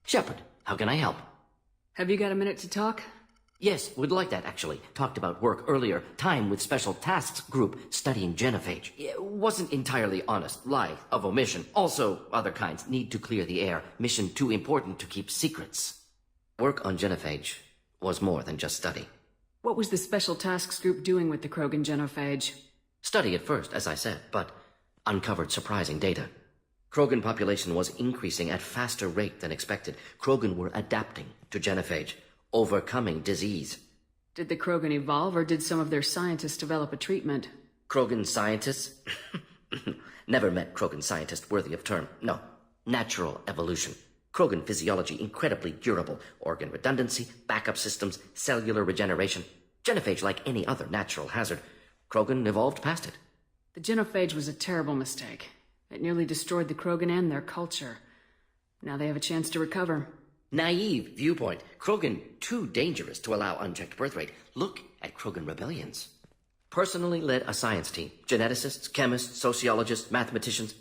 Shepard, how can I help? Have you got a minute to talk? Yes, would like that, actually. Talked about work earlier. Time with Special Tasks Group studying genophage. It wasn't entirely honest. Lie of omission. Also, other kinds. Need to clear the air. Mission too important to keep secrets. Work on genophage was more than just study. What was the Special Tasks Group doing with the Krogan genophage? Study at first, as I said, but uncovered surprising data. Krogan population was increasing at faster rate than expected. Krogan were adapting to genophage, overcoming disease. Did the Krogan evolve, or did some of their scientists develop a treatment? Krogan scientists? Never met Krogan scientist worthy of term. No. Natural evolution. Krogan physiology incredibly durable. Organ redundancy, backup systems, cellular regeneration. Genophage like any other natural hazard. Krogan evolved past it. The genophage was a terrible mistake. It nearly destroyed the Krogan and their culture. Now they have a chance to recover. Naive viewpoint. Krogan too dangerous to allow unchecked birth rate. Look at Krogan rebellions. Personally led a science team. Geneticists, chemists, sociologists, mathematicians.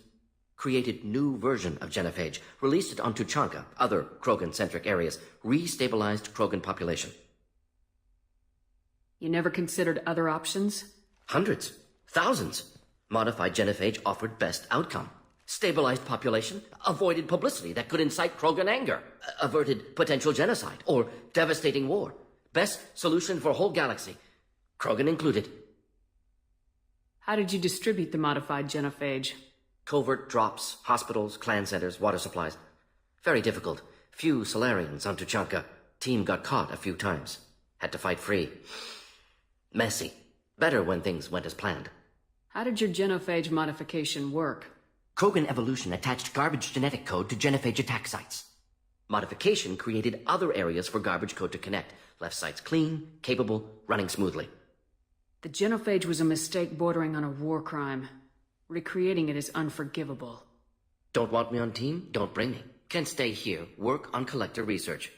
Created new version of genophage. Released it on Tuchanka, other Krogan-centric areas. Restabilized Krogan population. You never considered other options? Hundreds. Thousands. Modified genophage offered best outcome. Stabilized population, avoided publicity that could incite Krogan anger, averted potential genocide or devastating war. Best solution for whole galaxy, Krogan included. How did you distribute the modified genophage? Covert drops, hospitals, clan centers, water supplies. Very difficult. Few Solarians on Tuchanka. Team got caught a few times. Had to fight free. Messy. Better when things went as planned. How did your genophage modification work? Krogan evolution attached garbage genetic code to genophage attack sites. Modification created other areas for garbage code to connect. Left sites clean, capable, running smoothly. The genophage was a mistake bordering on a war crime. Recreating it is unforgivable. Don't want me on team? Don't bring me. Can stay here, work on collector research.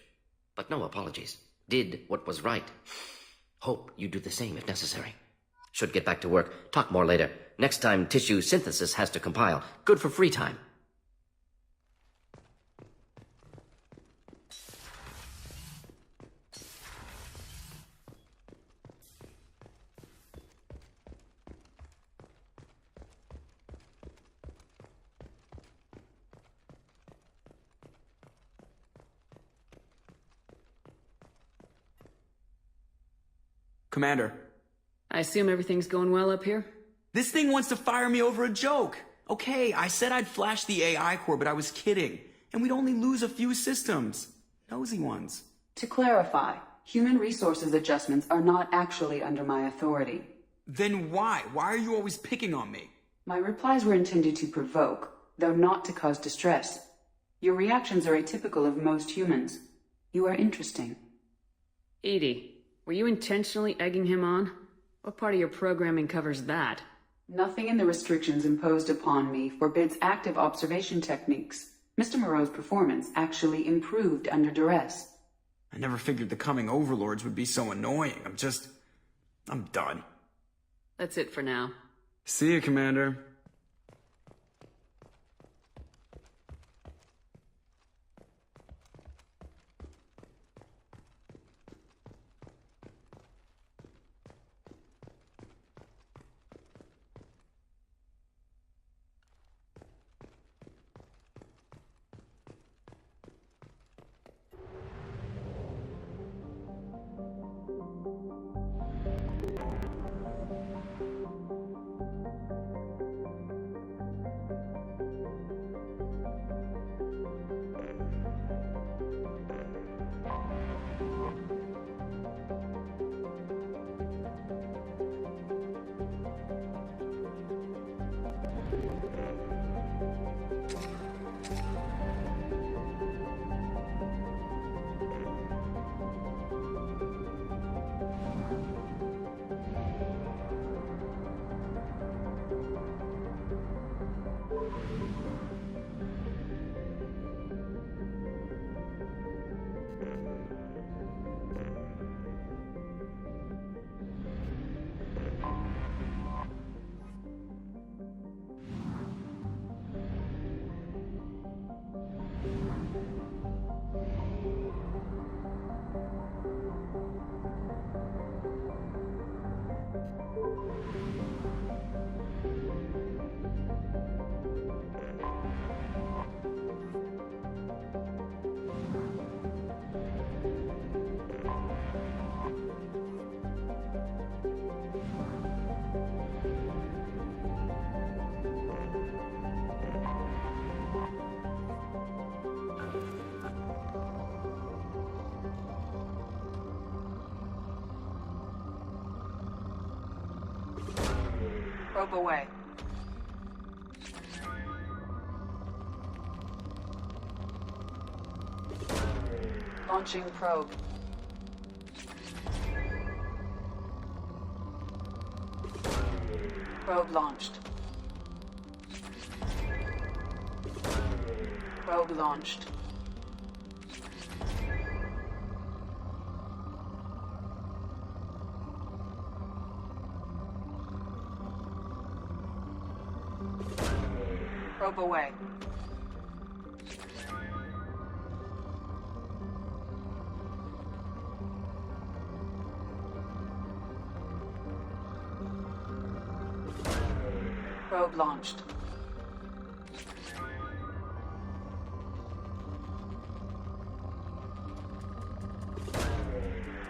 But no apologies. Did what was right. Hope you do the same if necessary. Should get back to work. Talk more later. Next time tissue synthesis has to compile. Good for free time. Commander. I assume everything's going well up here? This thing wants to fire me over a joke. Okay, I said I'd flash the AI core, but I was kidding. And we'd only lose a few systems. Nosy ones. To clarify, human resources adjustments are not actually under my authority. Then why? Why are you always picking on me? My replies were intended to provoke, though not to cause distress. Your reactions are atypical of most humans. You are interesting. Edie, were you intentionally egging him on? What part of your programming covers that? Nothing in the restrictions imposed upon me forbids active observation techniques. Mr. Moreau's performance actually improved under duress. I never figured the coming overlords would be so annoying. I'm done. That's it for now. See you, Commander. Probe away. Launching probe. Probe launched. Probe launched. Probe away. Probe launched.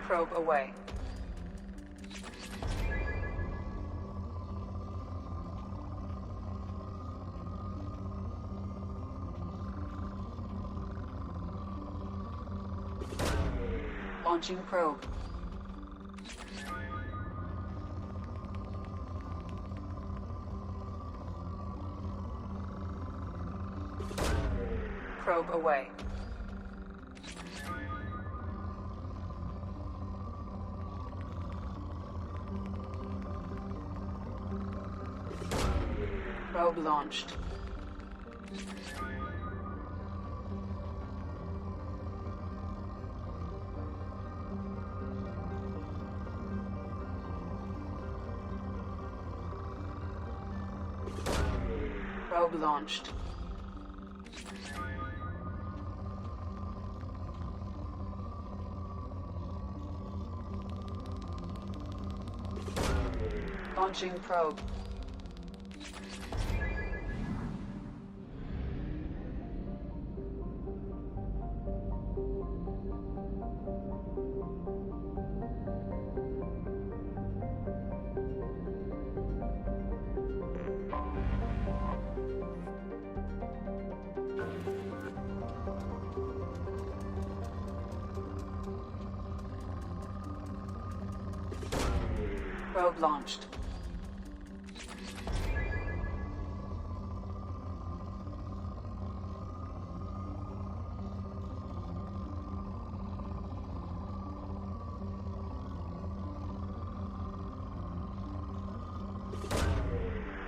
Probe away. Launching probe. Probe away. Probe launched. Probe launched. Launching probe. Probe launched.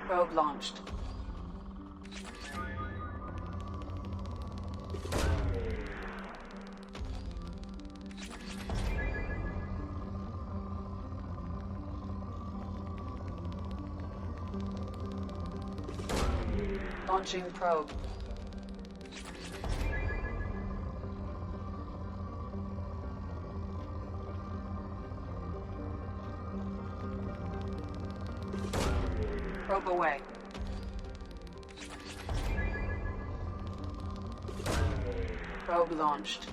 Probe launched. Launching probe. Probe away. Probe launched.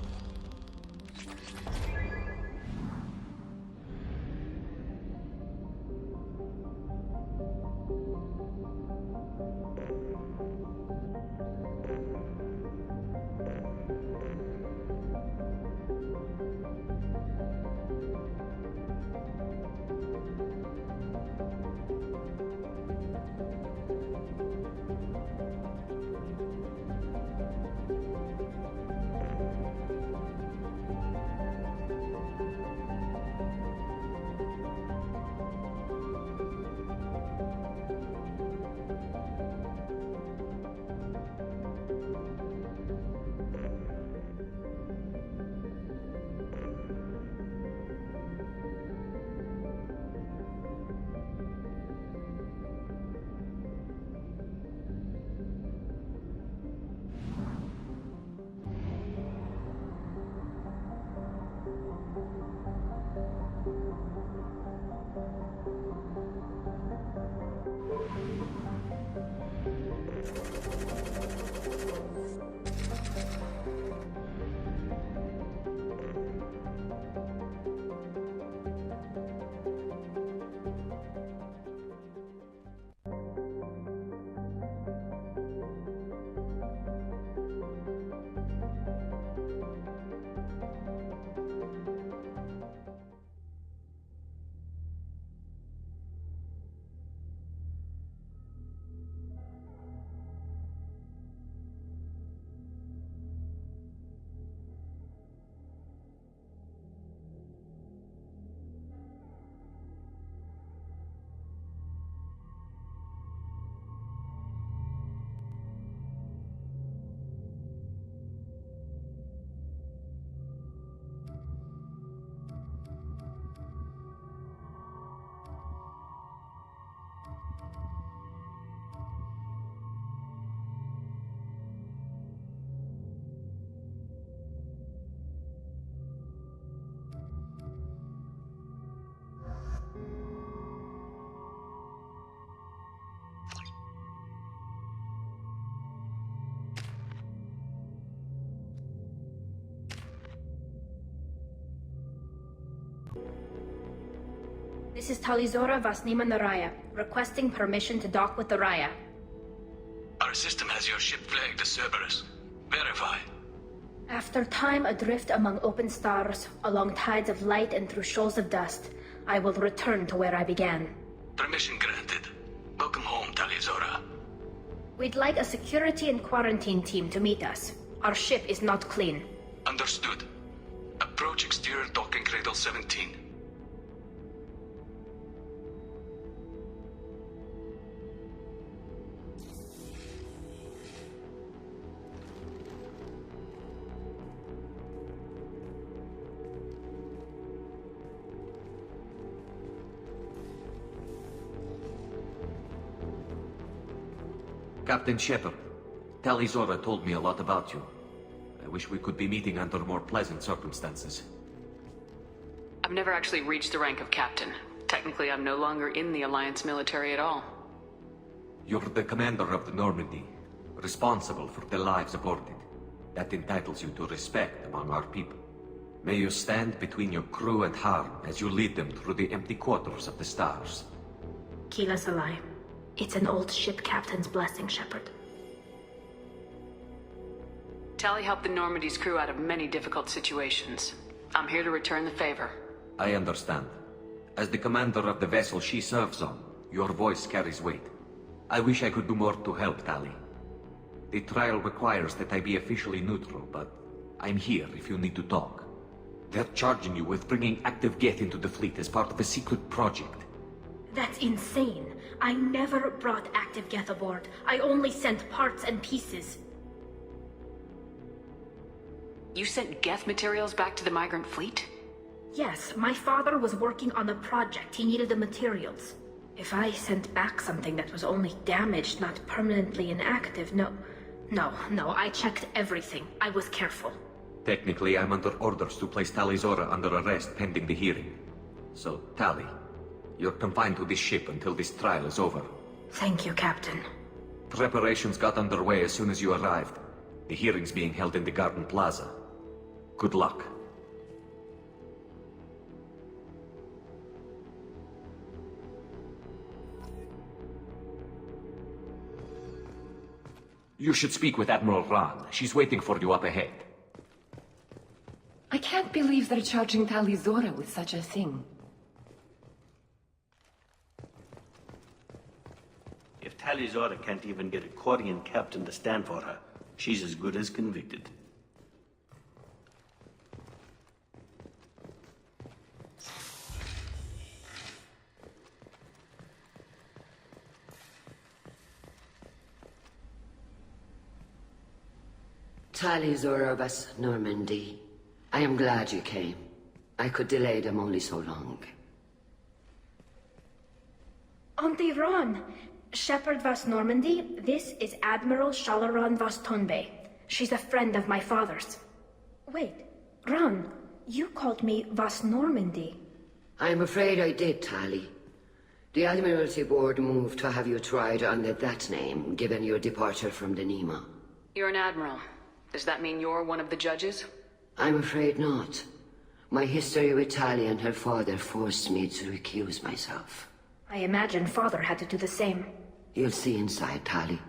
This is Talizora Vasnima Naraya, requesting permission to dock with the Raya. Our system has your ship flagged as Cerberus. Verify. After time adrift among open stars, along tides of light and through shoals of dust, I will return to where I began. Permission granted. Welcome home, Talizora. We'd like a security and quarantine team to meet us. Our ship is not clean. Understood. Approach exterior docking cradle 17. Captain Shepard, Talizora told me a lot about you. I wish we could be meeting under more pleasant circumstances. I've never actually reached the rank of captain. Technically, I'm no longer in the Alliance military at all. You're the commander of the Normandy, responsible for the lives aborted. That entitles you to respect among our people. May you stand between your crew and harm as you lead them through the empty quarters of the stars. Kila Salai. It's an old ship captain's blessing, Shepard. Tali helped the Normandy's crew out of many difficult situations. I'm here to return the favor. I understand. As the commander of the vessel she serves on, your voice carries weight. I wish I could do more to help, Tali. The trial requires that I be officially neutral, but I'm here if you need to talk. They're charging you with bringing active Geth into the fleet as part of a secret project. That's insane. I never brought active Geth aboard. I only sent parts and pieces. You sent Geth materials back to the migrant fleet? Yes, my father was working on a project. He needed the materials. If I sent back something that was only damaged, not permanently inactive, no, I checked everything. I was careful. Technically, I'm under orders to place Talizora under arrest pending the hearing. So, Tali, you're confined to this ship until this trial is over. Thank you, Captain. Preparations got underway as soon as you arrived. The hearing's being held in the Garden Plaza. Good luck. You should speak with Admiral Ran. She's waiting for you up ahead. I can't believe they're charging Talizora with such a thing. If Talizora can't even get a Quarian captain to stand for her, she's as good as convicted. Talizora of us, Normandy. I am glad you came. I could delay them only so long. Auntie Ron! Shepard Vas Normandy, this is Admiral Shalaran Vas Tonbe. She's a friend of my father's. Wait, Ron, you called me Vas Normandy. I'm afraid I did, Tali. The Admiralty Board moved to have you tried under that name, given your departure from the Nima. You're an admiral. Does that mean you're one of the judges? I'm afraid not. My history with Tali and her father forced me to recuse myself. I imagine father had to do the same. You'll see inside, Tali.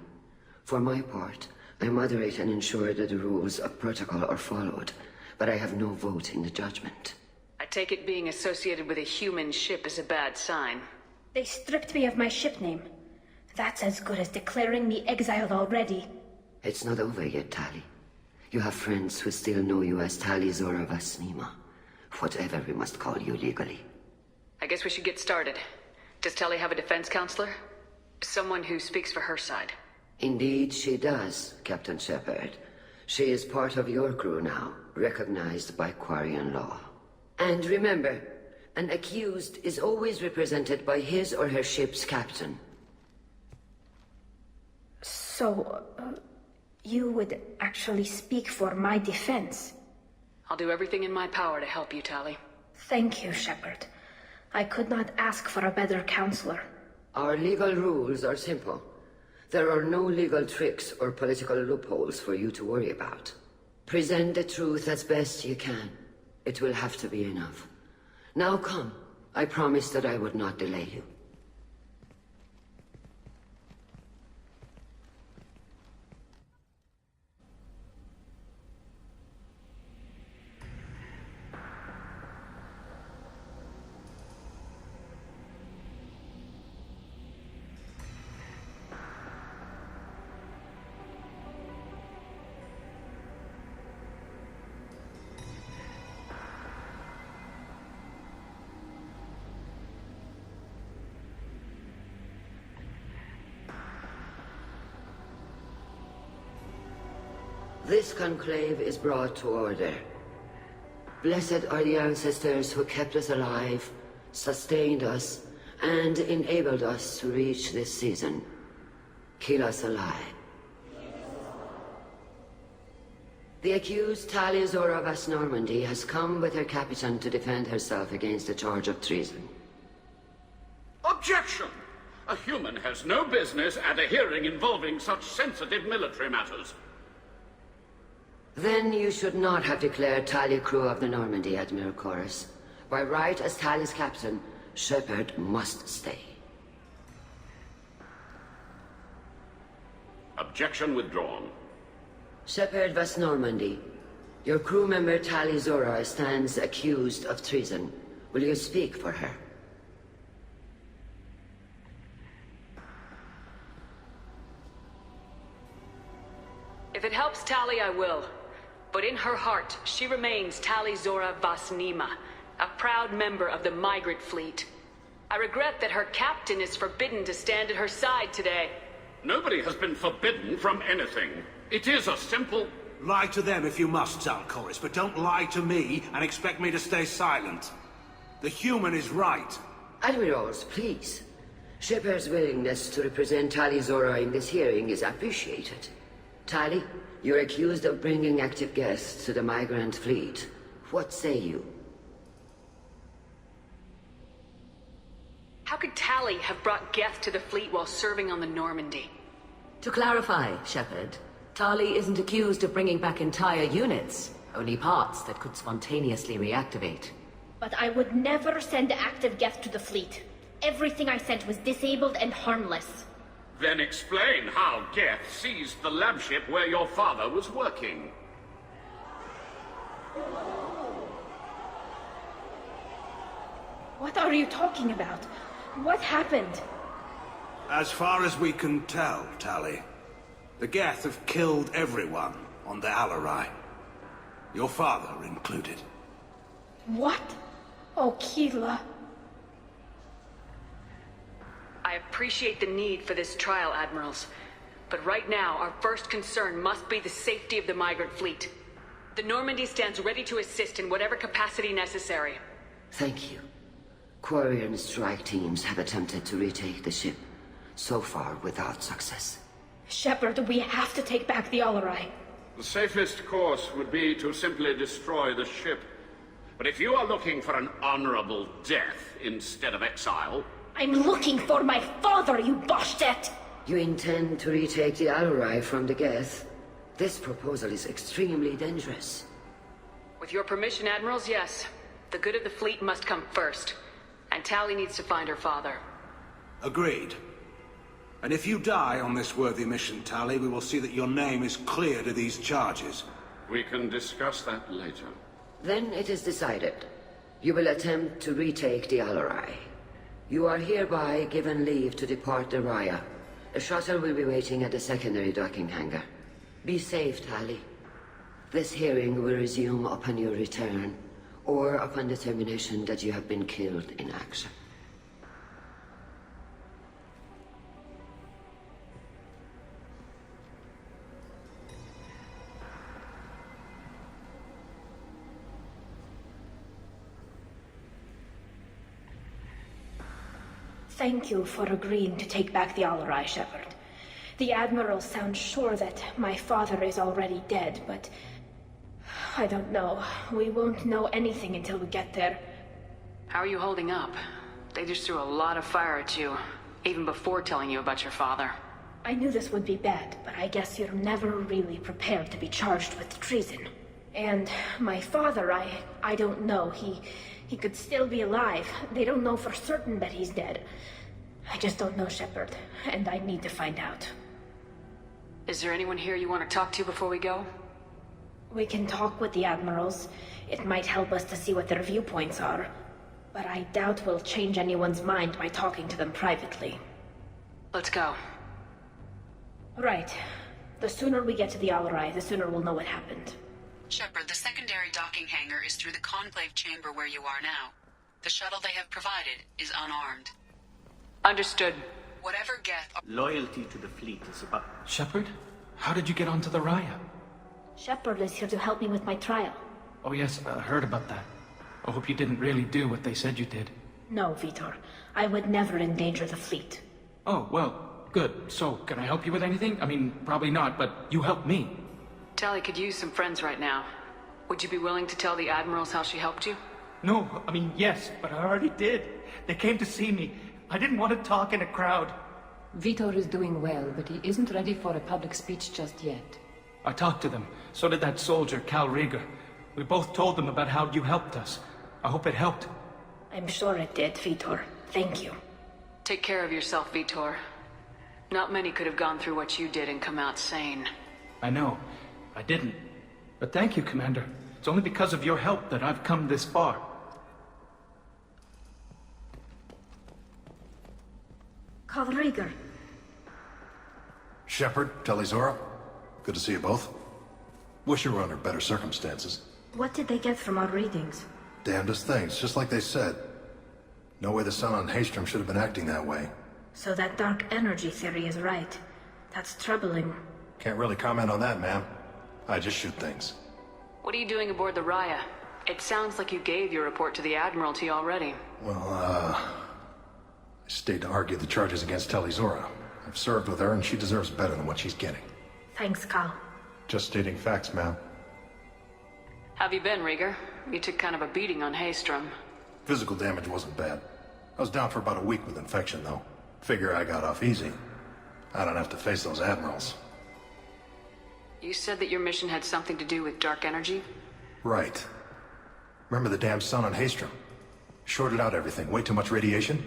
For my part, I moderate and ensure that the rules of protocol are followed, but I have no vote in the judgment. I take it being associated with a human ship is a bad sign. They stripped me of my ship name. That's as good as declaring me exiled already. It's not over yet, Tali. You have friends who still know you as Talizora Vasnima. Whatever we must call you legally. I guess we should get started. Does Tali have a defense counselor? Someone who speaks for her side. Indeed she does, Captain Shepard. She is part of your crew now, recognized by Quarian law. And remember, an accused is always represented by his or her ship's captain. So, you would actually speak for my defense? I'll do everything in my power to help you, Tali. Thank you, Shepard. I could not ask for a better counselor. Our legal rules are simple. There are no legal tricks or political loopholes for you to worry about. Present the truth as best you can. It will have to be enough. Now come. I promised that I would not delay you. This conclave is brought to order. Blessed are the ancestors who kept us alive, sustained us, and enabled us to reach this season. Keep us alive. The accused Talia Zora Vas Normandy has come with her captain to defend herself against a charge of treason. Objection! A human has no business at a hearing involving such sensitive military matters. Then you should not have declared Talia crew of the Normandy, Admiral Chorus. By right as Talia's captain, Shepard must stay. Objection withdrawn. Shepard Vas Normandy, your crew member Talia Zora stands accused of treason. Will you speak for her? If it helps Tali, I will. But in her heart, she remains Tali Zora Vas Nima, a proud member of the migrant fleet. I regret that her captain is forbidden to stand at her side today. Nobody has been forbidden from anything. It is a simple... Lie to them if you must, Zalcoris, but don't lie to me and expect me to stay silent. The human is right. Admirals, please. Shepard's willingness to represent Tali Zora in this hearing is appreciated. Tali, you're accused of bringing active guests to the migrant fleet. What say you? How could Tali have brought Geth to the fleet while serving on the Normandy? To clarify, Shepard, Tali isn't accused of bringing back entire units, only parts that could spontaneously reactivate. But I would never send active Geth to the fleet. Everything I sent was disabled and harmless. Then explain how Geth seized the lab ship where your father was working. What are you talking about? What happened? As far as we can tell, Tali, the Geth have killed everyone on the Alarai. Your father included. What? Oh, Keela. I appreciate the need for this trial, Admirals. But right now, our first concern must be the safety of the migrant fleet. The Normandy stands ready to assist in whatever capacity necessary. Thank you. Quarian strike teams have attempted to retake the ship, so far without success. Shepard, we have to take back the Alarai. The safest course would be to simply destroy the ship. But if you are looking for an honorable death instead of exile... I'm looking for my father, you Boshtet! You intend to retake the Alarai from the Geth? This proposal is extremely dangerous. With your permission, Admirals, yes. The good of the fleet must come first. And Tali needs to find her father. Agreed. And if you die on this worthy mission, Tali, we will see that your name is cleared of these charges. We can discuss that later. Then it is decided. You will attempt to retake the Alarai. You are hereby given leave to depart the Raya. A shuttle will be waiting at the secondary docking hangar. Be safe, Tali. This hearing will resume upon your return, or upon determination that you have been killed in action. Thank you for agreeing to take back the Alarai, Shepard. The Admiral sounds sure that my father is already dead, but... I don't know. We won't know anything until we get there. How are you holding up? They just threw a lot of fire at you, even before telling you about your father. I knew this would be bad, but I guess you're never really prepared to be charged with treason. And my father, I don't know. He could still be alive. They don't know for certain that he's dead. I just don't know, Shepard, and I need to find out. Is there anyone here you want to talk to before we go? We can talk with the Admirals. It might help us to see what their viewpoints are. But I doubt we'll change anyone's mind by talking to them privately. Let's go. Right. The sooner we get to the Al-Rai, the sooner we'll know what happened. Shepard, the secondary docking hangar is through the conclave chamber where you are now. The shuttle they have provided is unarmed. Understood. Whatever Geth... Loyalty to the fleet is about... Shepard? How did you get onto the Raya? Shepard is here to help me with my trial. Oh yes, I heard about that. I hope you didn't really do what they said you did. No, Vitor. I would never endanger the fleet. Oh, well, good. So, can I help you with anything? I mean, probably not, but you helped me. Tali could use some friends right now. Would you be willing to tell the Admirals how she helped you? No, I mean, yes, but I already did. They came to see me. I didn't want to talk in a crowd. Vitor is doing well, but he isn't ready for a public speech just yet. I talked to them. So did that soldier, Cal Rieger. We both told them about how you helped us. I hope it helped. I'm sure it did, Vitor. Thank you. Take care of yourself, Vitor. Not many could have gone through what you did and come out sane. I know. I didn't. But thank you, Commander. It's only because of your help that I've come this far. Cal Rieger. Shepard, Talizora. Good to see you both. Wish you were under better circumstances. What did they get from our readings? Damnedest things, just like they said. No way the sun on Haystrom should have been acting that way. So that dark energy theory is right. That's troubling. Can't really comment on that, ma'am. I just shoot things. What are you doing aboard the Raya? It sounds like you gave your report to the Admiralty already. Well, I stayed to argue the charges against Talizora. I've served with her, and she deserves better than what she's getting. Thanks, Cal. Just stating facts, ma'am. Have you been, Rieger? You took kind of a beating on Haystrom. Physical damage wasn't bad. I was down for about a week with infection, though. Figure I got off easy. I don't have to face those admirals. You said that your mission had something to do with dark energy? Right. Remember the damn sun on Haystrom? Shorted out everything. Way too much radiation?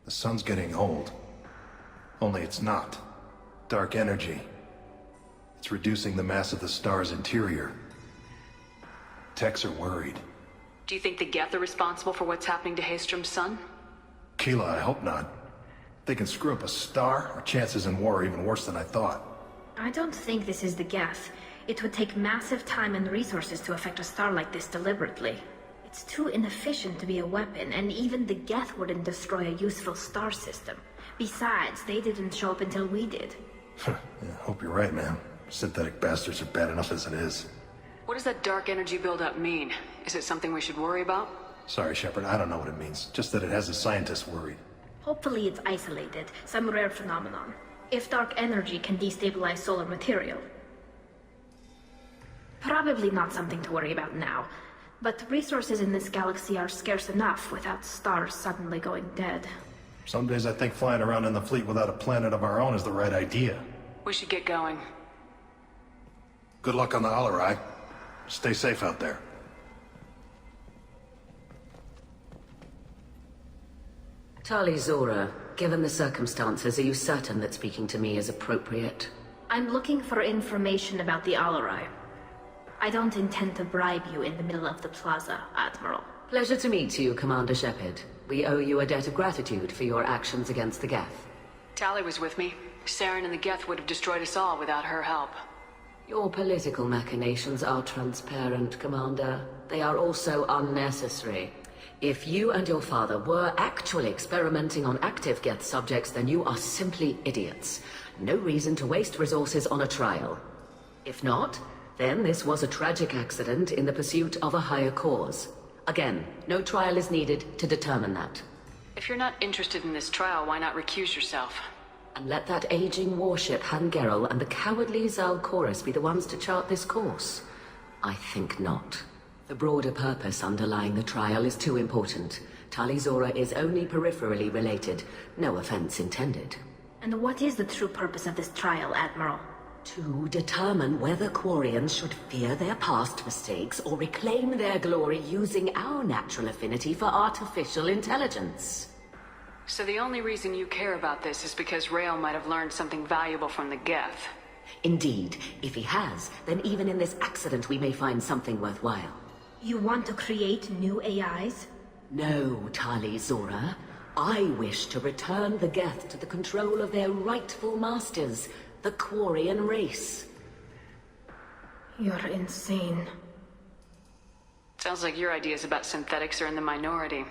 The sun's getting old. Only it's not. Dark energy. It's reducing the mass of the star's interior. Techs are worried. Do you think the Geth are responsible for what's happening to Haystrom's sun? Keela, I hope not. If they can screw up a star, our chances in war are even worse than I thought. I don't think this is the Geth. It would take massive time and resources to affect a star like this deliberately. It's too inefficient to be a weapon, and even the Geth wouldn't destroy a useful star system. Besides, they didn't show up until we did. Yeah, hope you're right, man. Synthetic bastards are bad enough as it is. What does that dark energy buildup mean? Is it something we should worry about? Sorry, Shepard, I don't know what it means. Just that it has the scientists worried. Hopefully it's isolated, some rare phenomenon. If dark energy can destabilize solar material. Probably not something to worry about now. But resources in this galaxy are scarce enough without stars suddenly going dead. Some days I think flying around in the fleet without a planet of our own is the right idea. We should get going. Good luck on the Al-Rai. Stay safe out there. Talizora, given the circumstances, are you certain that speaking to me is appropriate? I'm looking for information about the Al-Rai. I don't intend to bribe you in the middle of the plaza, Admiral. Pleasure to meet you, Commander Shepard. We owe you a debt of gratitude for your actions against the Geth. Tali was with me. Saren and the Geth would have destroyed us all without her help. Your political machinations are transparent, Commander. They are also unnecessary. If you and your father were actually experimenting on active Geth subjects, then you are simply idiots. No reason to waste resources on a trial. If not, then this was a tragic accident in the pursuit of a higher cause. Again, no trial is needed to determine that. If you're not interested in this trial, why not recuse yourself? And let that aging warship Han Gerel and the cowardly Zal Chorus be the ones to chart this course? I think not. The broader purpose underlying the trial is too important. Talizora is only peripherally related. No offense intended. And what is the true purpose of this trial, Admiral? To determine whether Quarians should fear their past mistakes or reclaim their glory using our natural affinity for artificial intelligence. So the only reason you care about this is because Rael might have learned something valuable from the Geth. Indeed, if he has, then even in this accident we may find something worthwhile. You want to create new AIs? No, Tali Zora. I wish to return the Geth to the control of their rightful masters, the Quarian race. You're insane. Sounds like your ideas about synthetics are in the minority.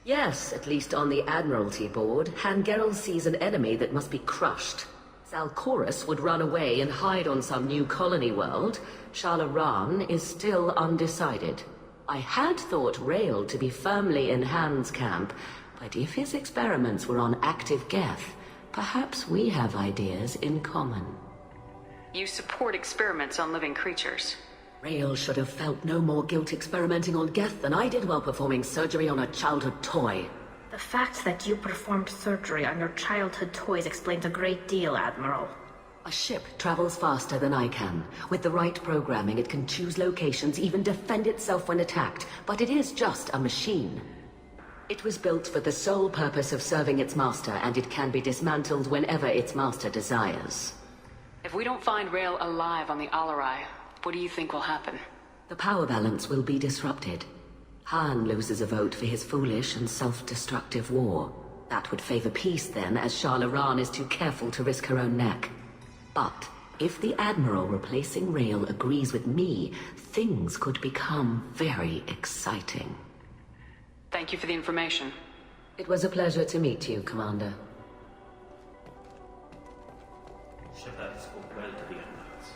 Yes, at least on the Admiralty board, Hangerel sees an enemy that must be crushed. Zalcorus would run away and hide on some new colony world. Shalaran is still undecided. I had thought Rael to be firmly in Han's camp, but if his experiments were on active Geth, perhaps we have ideas in common. You support experiments on living creatures. Rael should have felt no more guilt experimenting on Geth than I did while performing surgery on a childhood toy. The fact that you performed surgery on your childhood toys explains a great deal, Admiral. A ship travels faster than I can. With the right programming, it can choose locations, even defend itself when attacked, but it is just a machine. It was built for the sole purpose of serving its master, and it can be dismantled whenever its master desires. If we don't find Rael alive on the Alarai, what do you think will happen? The power balance will be disrupted. Han loses a vote for his foolish and self-destructive war. That would favor peace then, as Shalaran is too careful to risk her own neck. But if the Admiral replacing Rael agrees with me, things could become very exciting. Thank you for the information. It was a pleasure to meet you, Commander. Shepard spoke well to the Admirals.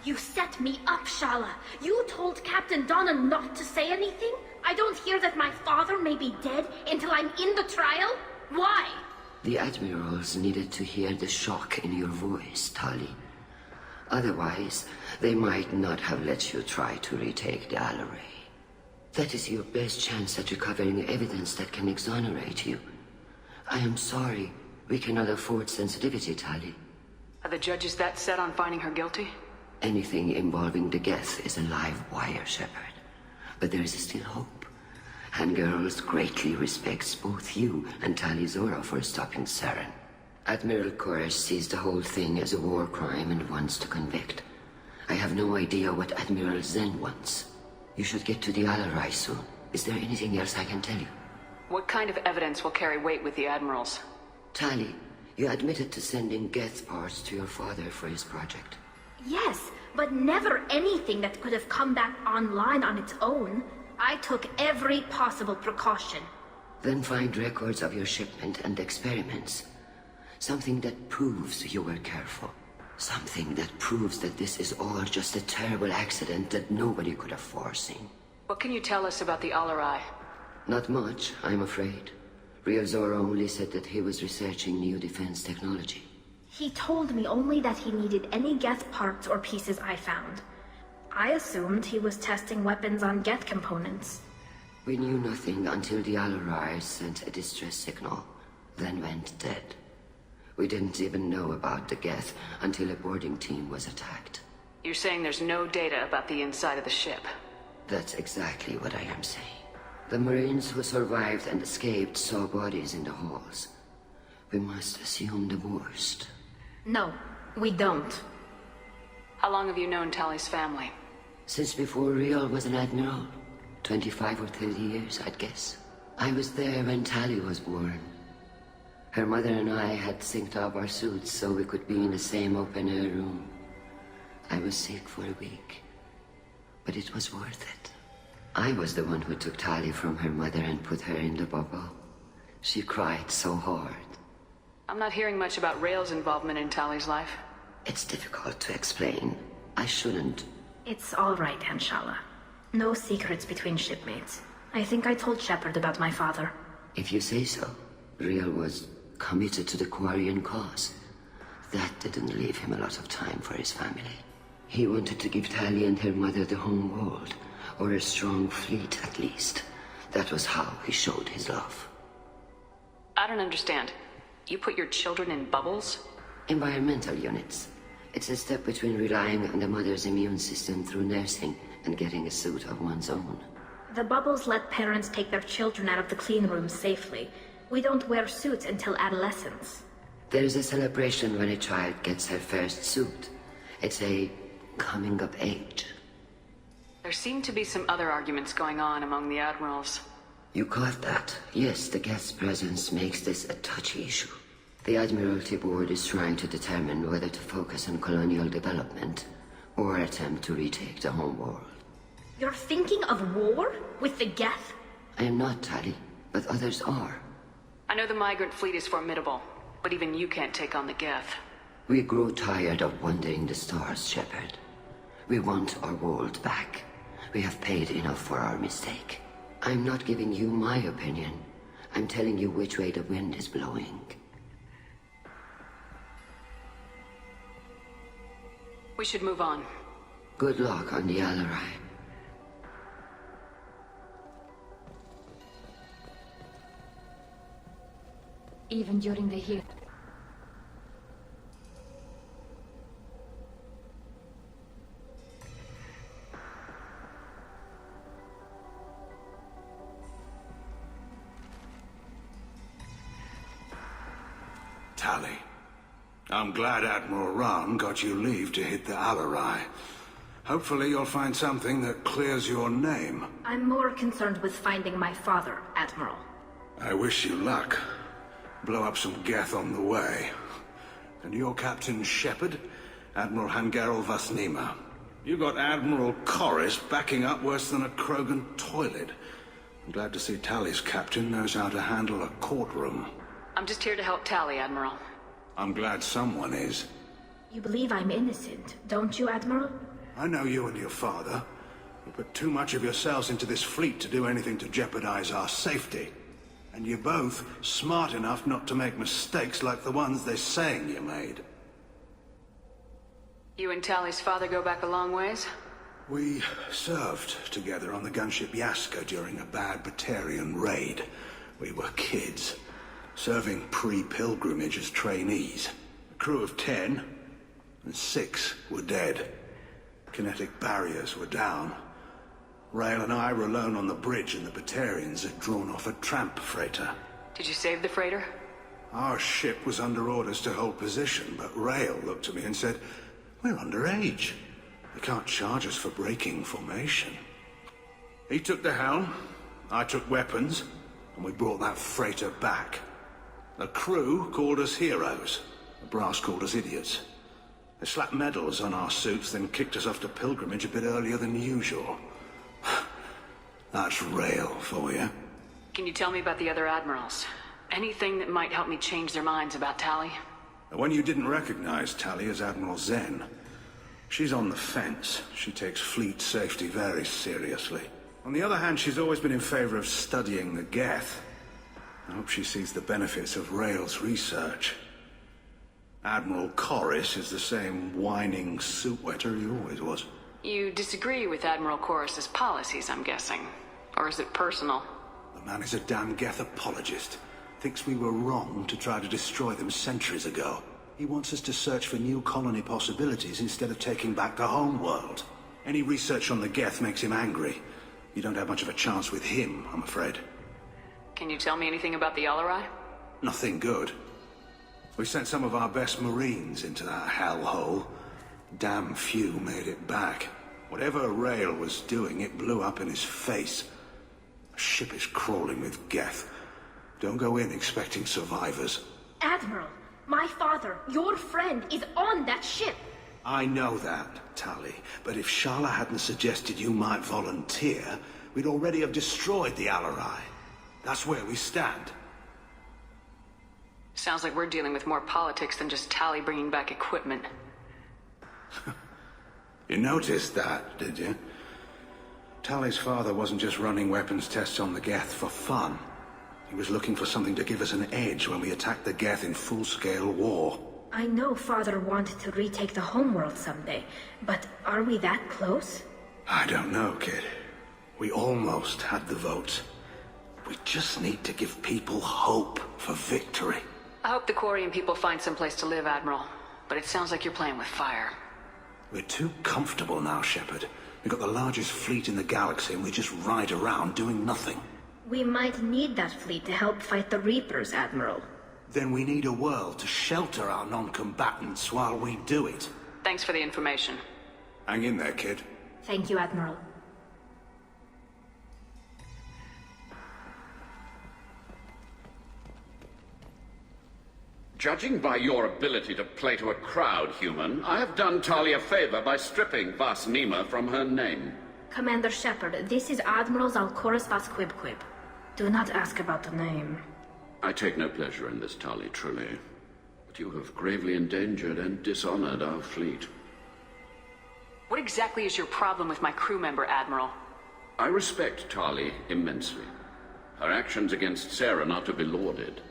You set me up, Shala. You told Captain Donna not to say anything? I don't hear that my father may be dead until I'm in the trial? Why? The Admirals needed to hear the shock in your voice, Tali. Otherwise, they might not have let you try to retake the Alarai. That is your best chance at recovering evidence that can exonerate you. I am sorry. We cannot afford sensitivity, Tali. Are the judges that set on finding her guilty? Anything involving the Geth is a live wire, Shepard. But there is still hope. Hangirls greatly respects both you and Tali Zora for stopping Saren. Admiral Koresh sees the whole thing as a war crime and wants to convict. I have no idea what Admiral Zen wants. You should get to the Alarai soon. Is there anything else I can tell you? What kind of evidence will carry weight with the Admirals? Tali, you admitted to sending Geth parts to your father for his project. Yes, but never anything that could have come back online on its own. I took every possible precaution. Then find records of your shipment and experiments. Something that proves you were careful. Something that proves that this is all just a terrible accident that nobody could have foreseen. What can you tell us about the Alarai? Not much, I'm afraid. Real Zora only said that he was researching new defense technology. He told me only that he needed any Geth parts or pieces I found. I assumed he was testing weapons on Geth components. We knew nothing until the Alarai sent a distress signal, then went dead. We didn't even know about the Geth until a boarding team was attacked. You're saying there's no data about the inside of the ship? That's exactly what I am saying. The Marines who survived and escaped saw bodies in the halls. We must assume the worst. No, we don't. How long have you known Tali's family? Since before Real was an admiral. 25 or 30 years, I'd guess. I was there when Tali was born. Her mother and I had synced up our suits so we could be in the same open-air room. I was sick for a week, but it was worth it. I was the one who took Tali from her mother and put her in the bubble. She cried so hard. I'm not hearing much about Rael's involvement in Tali's life. It's difficult to explain. I shouldn't. It's all right, Hanshala. No secrets between shipmates. I think I told Shepard about my father. If you say so. Real was committed to the Quarian cause. That didn't leave him a lot of time for his family. He wanted to give Tali and her mother the home world, or a strong fleet at least. That was how he showed his love. I don't understand. You put your children in bubbles? Environmental units. It's a step between relying on the mother's immune system through nursing and getting a suit of one's own. The bubbles let parents take their children out of the clean rooms safely. We don't wear suits until adolescence. There's a celebration when a child gets her first suit. It's a coming of age. There seem to be some other arguments going on among the admirals. You caught that? Yes, the guest presence makes this a touchy issue. The Admiralty Board is trying to determine whether to focus on colonial development or attempt to retake the homeworld. You're thinking of war? With the Geth? I am not, Tali, but others are. I know the migrant fleet is formidable, but even you can't take on the Geth. We grow tired of wandering the stars, Shepard. We want our world back. We have paid enough for our mistake. I'm not giving you my opinion. I'm telling you which way the wind is blowing. We should move on. Good luck on the Alarai. Even during the heat. Tali, I'm glad Admiral Rahn got you leave to hit the Alarai. Hopefully you'll find something that clears your name. I'm more concerned with finding my father, Admiral. I wish you luck. Blow up some Geth on the way. And you're Captain Shepard, Admiral Hangarel Vasnima. You got Admiral Corris backing up worse than a Krogan toilet. I'm glad to see Tali's captain knows how to handle a courtroom. I'm just here to help Tali, Admiral. I'm glad someone is. You believe I'm innocent, don't you, Admiral? I know you and your father. You put too much of yourselves into this fleet to do anything to jeopardize our safety. And you're both smart enough not to make mistakes like the ones they're saying you made. You and Tali's father go back a long ways? We served together on the gunship Yaska during a bad Batarian raid. We were kids, serving pre-pilgrimage as trainees. A crew of 10, and 6 were dead. Kinetic barriers were down. Rail and I were alone on the bridge, and the Batarians had drawn off a tramp freighter. Did you save the freighter? Our ship was under orders to hold position, but Rail looked at me and said, "We're underage. They can't charge us for breaking formation." He took the helm, I took weapons, and we brought that freighter back. The crew called us heroes. The brass called us idiots. They slapped medals on our suits, then kicked us off to pilgrimage a bit earlier than usual. That's Rail for you. Can you tell me about the other admirals? Anything that might help me change their minds about Tali? The one you didn't recognize, Tali, is Admiral Zen. She's on the fence. She takes fleet safety very seriously. On the other hand, she's always been in favor of studying the Geth. I hope she sees the benefits of Rail's research. Admiral Corris is the same whining suit-wetter he always was. You disagree with Admiral Corris's policies, I'm guessing. Or is it personal? The man is a damn Geth apologist. Thinks we were wrong to try to destroy them centuries ago. He wants us to search for new colony possibilities instead of taking back the home world. Any research on the Geth makes him angry. You don't have much of a chance with him, I'm afraid. Can you tell me anything about the Alarai? Nothing good. We sent some of our best Marines into that hellhole. Damn few made it back. Whatever Rail was doing, it blew up in his face. A ship is crawling with Geth. Don't go in expecting survivors. Admiral, my father, your friend, is on that ship. I know that, Tali. But if Shala hadn't suggested you might volunteer, we'd already have destroyed the Alarai. That's where we stand. Sounds like we're dealing with more politics than just Tali bringing back equipment. You noticed that, did you? Tali's father wasn't just running weapons tests on the Geth for fun. He was looking for something to give us an edge when we attacked the Geth in full-scale war. I know Father wanted to retake the homeworld someday, but are we that close? I don't know, kid. We almost had the votes. We just need to give people hope for victory. I hope the Quarian people find someplace to live, Admiral. But it sounds like you're playing with fire. We're too comfortable now, Shepard. We've got the largest fleet in the galaxy and we just ride around doing nothing. We might need that fleet to help fight the Reapers, Admiral. Then we need a world to shelter our non-combatants while we do it. Thanks for the information. Hang in there, kid. Thank you, Admiral. Judging by your ability to play to a crowd, human, I have done Tali a favor by stripping Vas Nima from her name. Commander Shepard, this is Admiral Zalkoris Vas Quib. Do not ask about the name. I take no pleasure in this, Tali, truly. But you have gravely endangered and dishonored our fleet. What exactly is your problem with my crew member, Admiral? I respect Tali immensely. Her actions against Sarah are to be lauded.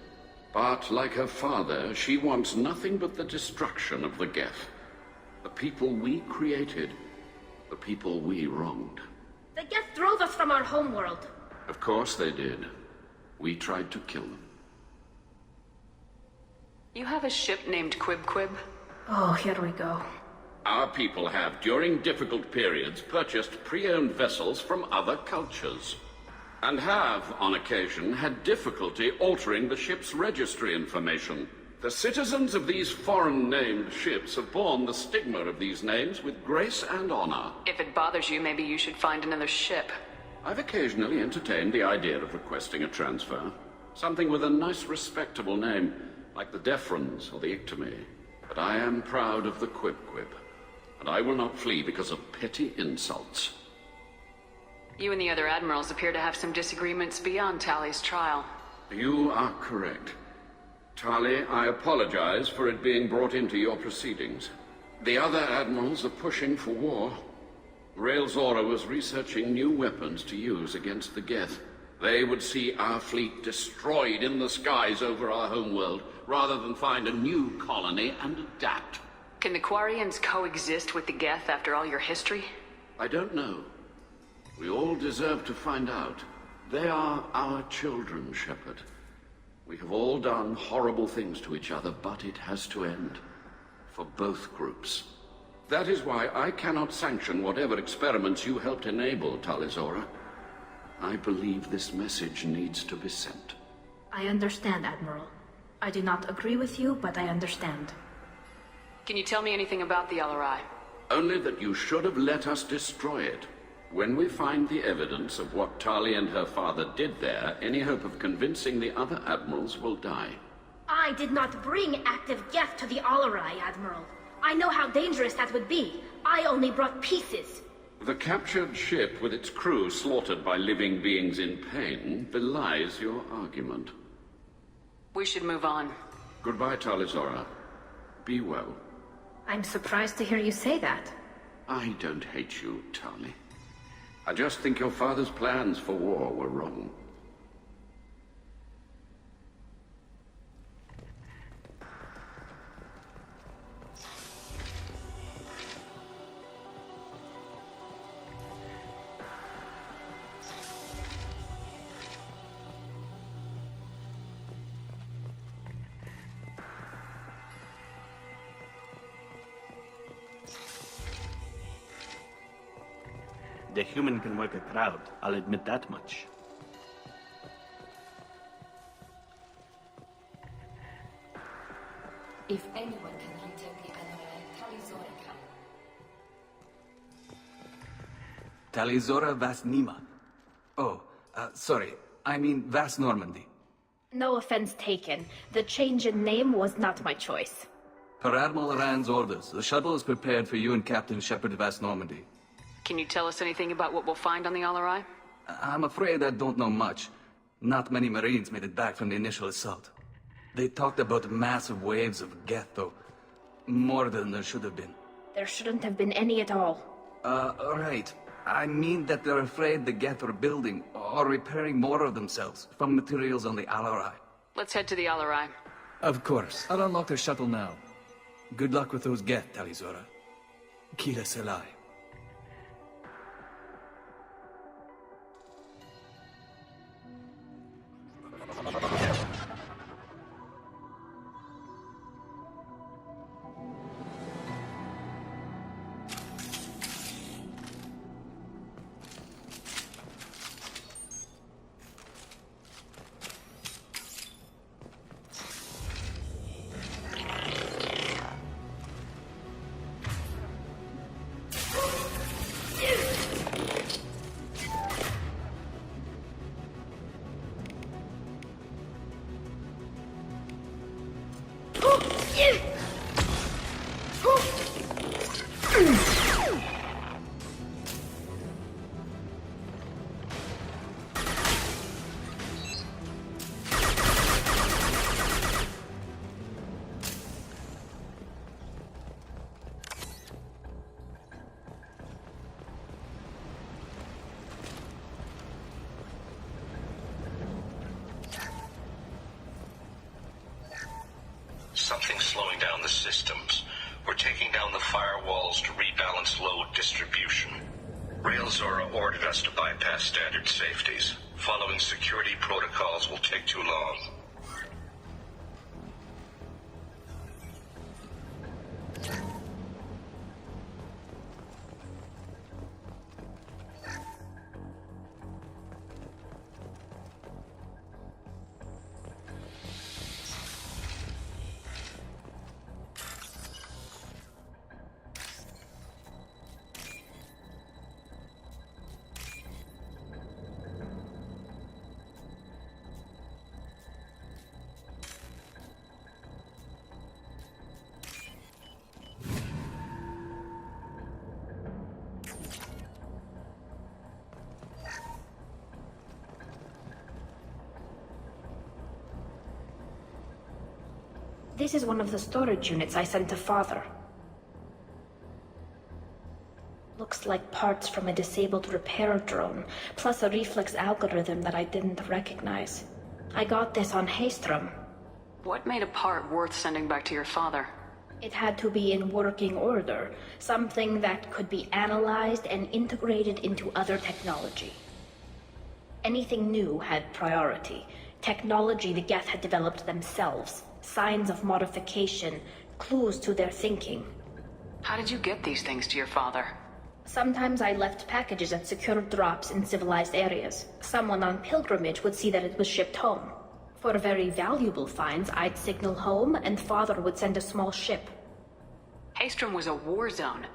But, like her father, she wants nothing but the destruction of the Geth. The people we created. The people we wronged. The Geth drove us from our homeworld. Of course they did. We tried to kill them. You have a ship named Quib? Oh, here we go. Our people have, during difficult periods, purchased pre-owned vessels from other cultures. And have, on occasion, had difficulty altering the ship's registry information. The citizens of these foreign-named ships have borne the stigma of these names with grace and honor. If it bothers you, maybe you should find another ship. I've occasionally entertained the idea of requesting a transfer. Something with a nice, respectable name, like the Defrons or the Ictomy. But I am proud of the Quib, and I will not flee because of petty insults. You and the other admirals appear to have some disagreements beyond Tali's trial. You are correct. Tali, I apologize for it being brought into your proceedings. The other admirals are pushing for war. Rael Zora was researching new weapons to use against the Geth. They would see our fleet destroyed in the skies over our homeworld, rather than find a new colony and adapt. Can the Quarians coexist with the Geth after all your history? I don't know. We all deserve to find out. They are our children, Shepard. We have all done horrible things to each other, but it has to end. For both groups. That is why I cannot sanction whatever experiments you helped enable, Tali Zora. I believe this message needs to be sent. I understand, Admiral. I do not agree with you, but I understand. Can you tell me anything about the LRI? Only that you should have let us destroy it. When we find the evidence of what Tali and her father did there, any hope of convincing the other admirals will die. I did not bring active Geth to the Alarai, Admiral. I know how dangerous that would be. I only brought pieces. The captured ship with its crew slaughtered by living beings in pain belies your argument. We should move on. Goodbye, Tali Zora. Be well. I'm surprised to hear you say that. I don't hate you, Tali. I just think your father's plans for war were wrong. The human can work a crowd, I'll admit that much. If anyone can retake the LRI, Tali Zora can. Tali Zora Vas Nima. Oh, sorry. I mean Vas Normandy. No offense taken. The change in name was not my choice. Per Admiral Rand's orders, the shuttle is prepared for you and Captain Shepard Vas Normandy. Can you tell us anything about what we'll find on the LRI? I'm afraid I don't know much. Not many Marines made it back from the initial assault. They talked about massive waves of Geth, though. More than there should have been. There shouldn't have been any at all. Right. I mean that they're afraid the Geth are building or repairing more of themselves from materials on the LRI. Let's head to the LRI. Of course. I'll unlock their shuttle now. Good luck with those Geth, Tali Zora. Kila Selai. Something's slowing down the systems. We're taking down the firewalls to rebalance load distribution. Rail Zora ordered us to bypass standard safeties. Following security protocols will take too long. This is one of the storage units I sent to Father. Looks like parts from a disabled repair drone, plus a reflex algorithm that I didn't recognize. I got this on Haystrom. What made a part worth sending back to your father? It had to be in working order, something that could be analyzed and integrated into other technology. Anything new had priority. Technology the Geth had developed themselves. Signs of modification, clues to their thinking. How did you get these things to your father? Sometimes I left packages at secure drops in civilized areas. Someone on pilgrimage would see that it was shipped home. For very valuable finds, I'd signal home, and Father would send a small ship. Haystrom was a war zone.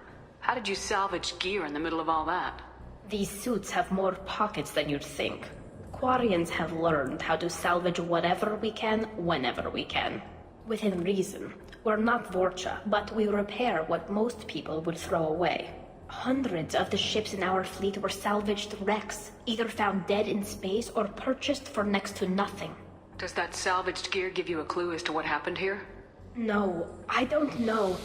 How did you salvage gear in the middle of all that? These suits have more pockets than you'd think. Quarians have learned how to salvage whatever we can, whenever we can. Within reason. We're not Vorcha, but we repair what most people would throw away. Hundreds of the ships in our fleet were salvaged wrecks, either found dead in space or purchased for next to nothing. Does that salvaged gear give you a clue as to what happened here? No, I don't know.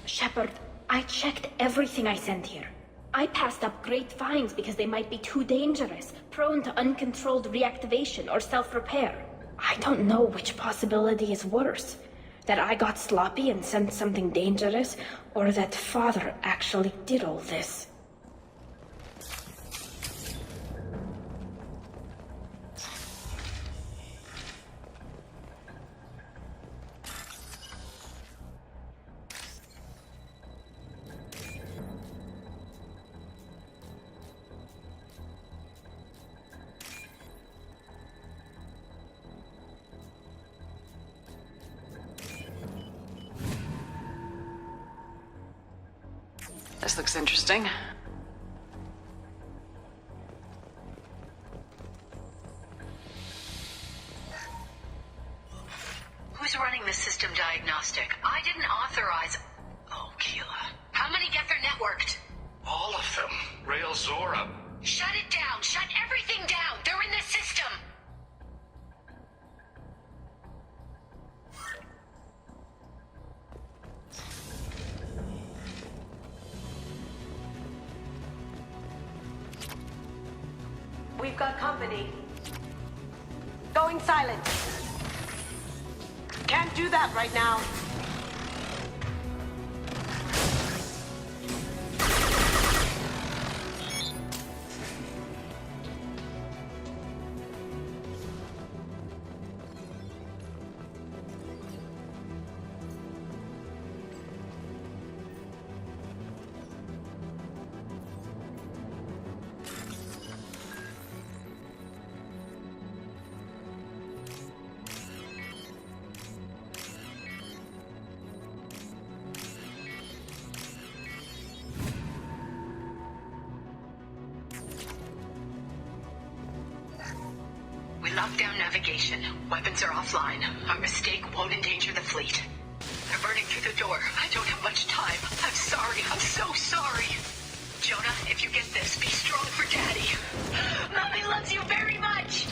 Shepard, I checked everything I sent here. I passed up great finds because they might be too dangerous, prone to uncontrolled reactivation or self-repair. I don't know which possibility is worse. That I got sloppy and sent something dangerous, or that Father actually did all this. This looks interesting. Who's running the system diagnostic? I didn't authorize... Oh, Keela. How many Geth are networked? All of them. Rail Zora. Shut it down! Shut everything down! They're in the system! We've got company. Going silent. Can't do that right now. Lockdown navigation. Weapons are offline. Our mistake won't endanger the fleet. They're burning through the door. I don't have much time. I'm sorry. I'm so sorry. Jonah, if you get this, be strong for Daddy. Mommy loves you very much.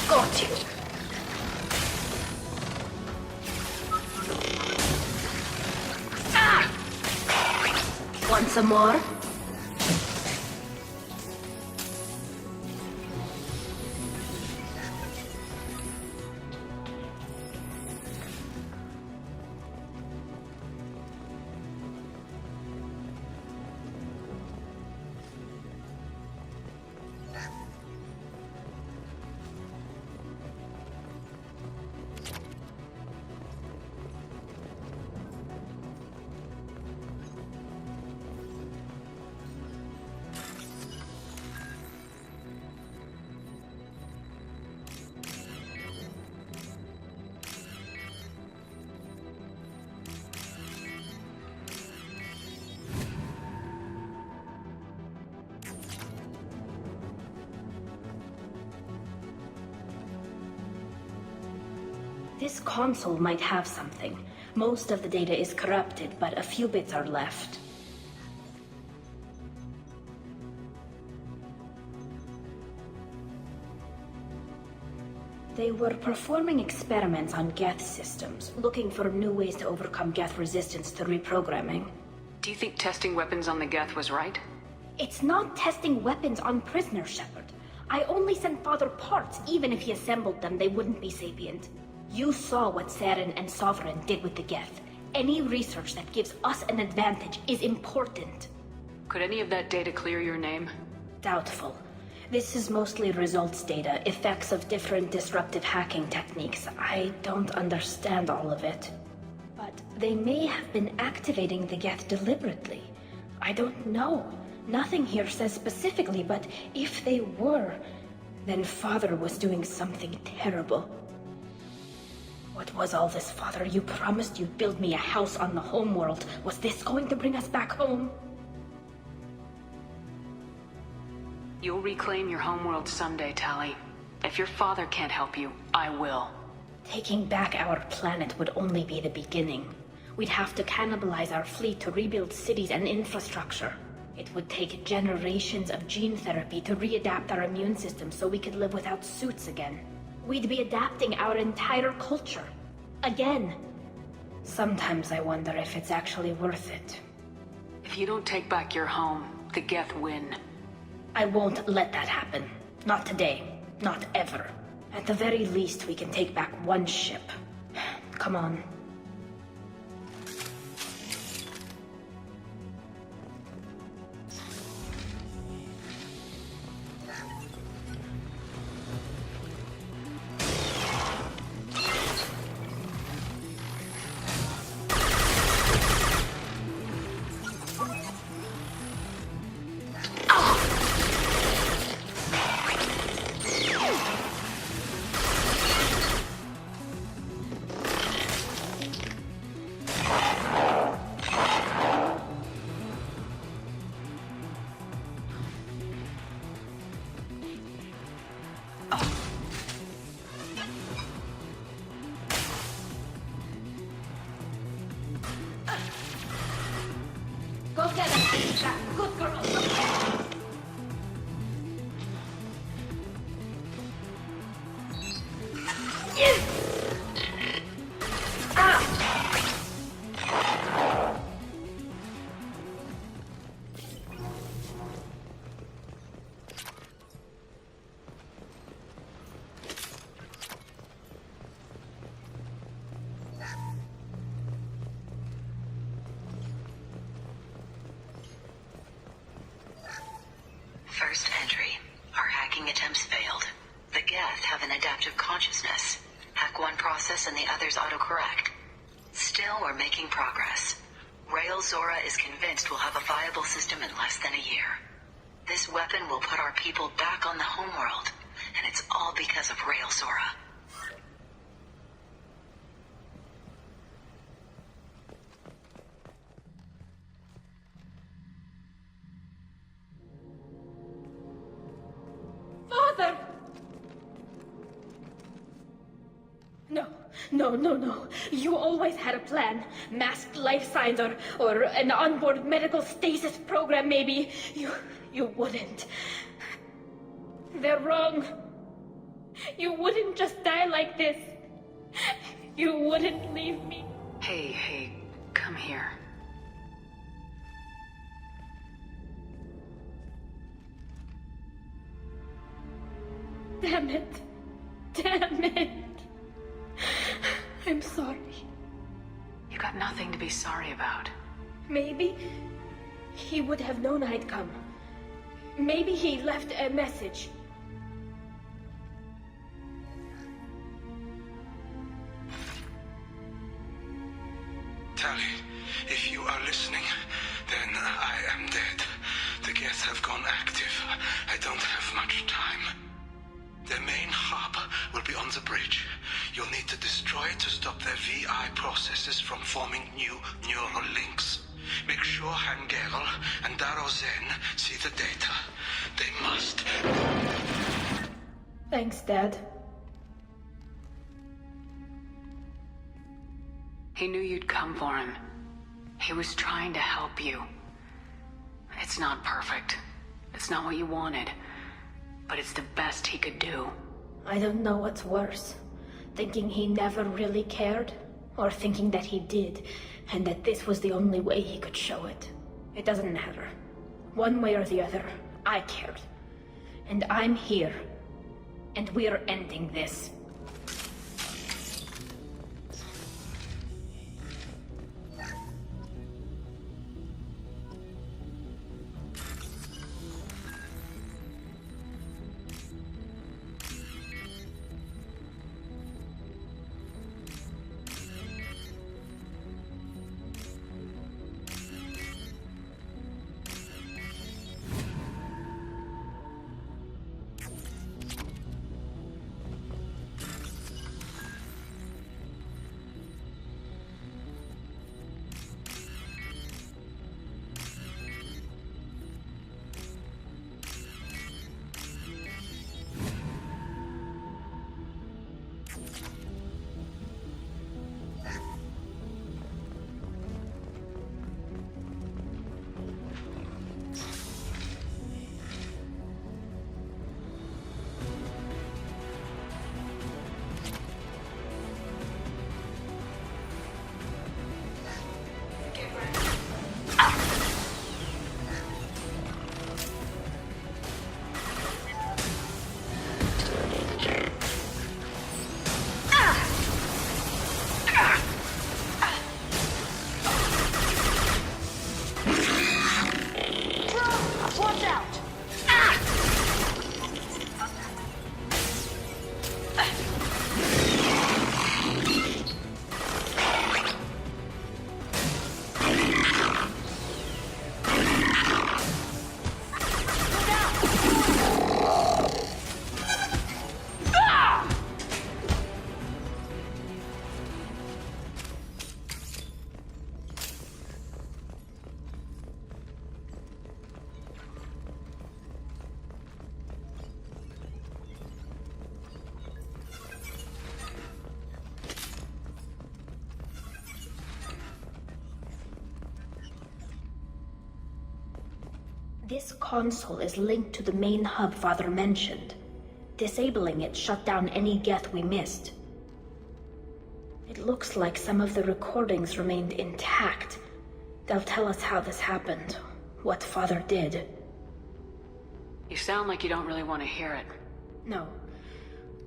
Got you. Want some more? This console might have something. Most of the data is corrupted, but a few bits are left. They were performing experiments on Geth systems, looking for new ways to overcome Geth resistance to reprogramming. Do you think testing weapons on the Geth was right? It's not testing weapons on prisoners, Shepard. I only sent Father parts. Even if he assembled them, they wouldn't be sapient. You saw what Saren and Sovereign did with the Geth. Any research that gives us an advantage is important. Could any of that data clear your name? Doubtful. This is mostly results data, effects of different disruptive hacking techniques. I don't understand all of it. But they may have been activating the Geth deliberately. I don't know. Nothing here says specifically, but if they were, then Father was doing something terrible. What was all this, Father? You promised you'd build me a house on the homeworld. Was this going to bring us back home? You'll reclaim your homeworld someday, Tali. If your father can't help you, I will. Taking back our planet would only be the beginning. We'd have to cannibalize our fleet to rebuild cities and infrastructure. It would take generations of gene therapy to readapt our immune system so we could live without suits again. We'd be adapting our entire culture. Again. Sometimes I wonder if it's actually worth it. If you don't take back your home, the Geth win. I won't let that happen. Not today. Not ever. At the very least, we can take back one ship. Come on. Go get him, good girl. First entry. Our hacking attempts failed. The Geth have an adaptive consciousness. Hack one process and the others autocorrect. Still, we're making progress. Rael Zora is convinced we'll have a viable system in less than a year. This weapon will put our people back on the homeworld, and it's all because of Rael Zora. No. You always had a plan. Masked life signs or an onboard medical stasis program, maybe. You wouldn't. They're wrong. You wouldn't just die like this. You wouldn't leave me. Hey, come here. Damn it. I'm sorry. You got nothing to be sorry about. Maybe he would have known I'd come. Maybe he left a message. Tali, if you are listening, then I am dead. The Geth have gone active. I don't have much time. Their main hub will be on the bridge. You'll need to destroy it to stop their VI processes from forming new neural links. Make sure Hangerel and Daro Zen see the data. They must. Thanks, Dad. He knew you'd come for him. He was trying to help you. It's not perfect. It's not what you wanted. But it's the best he could do. I don't know what's worse. Thinking he never really cared, or thinking that he did, and that this was the only way he could show it. It doesn't matter. One way or the other, I cared. And I'm here. And we're ending this. This console is linked to the main hub Father mentioned. Disabling it shut down any Geth we missed. It looks like some of the recordings remained intact. They'll tell us how this happened, what Father did. You sound like you don't really want to hear it. No.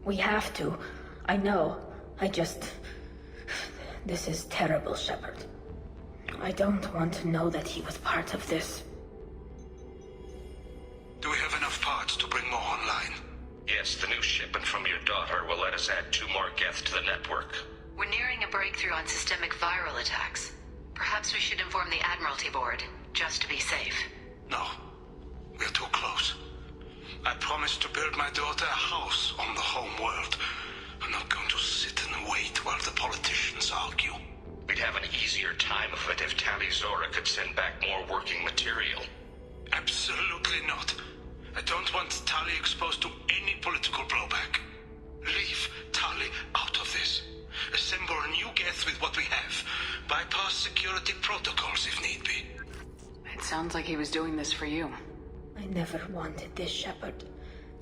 We have to. I know. This is terrible, Shepard. I don't want to know that he was part of this. Do we have enough parts to bring more online? Yes, the new shipment from your daughter will let us add 2 more Geth to the network. We're nearing a breakthrough on systemic viral attacks. Perhaps we should inform the Admiralty Board, just to be safe. No. We're too close. I promised to build my daughter a house on the home world. I'm not going to sit and wait while the politicians argue. We'd have an easier time of it if Tali Zora could send back more working material. Absolutely not. I don't want Tali exposed to any political blowback. Leave Tali out of this. Assemble Geth with what we have. Bypass security protocols if need be. It sounds like he was doing this for you. I never wanted this, Shepard.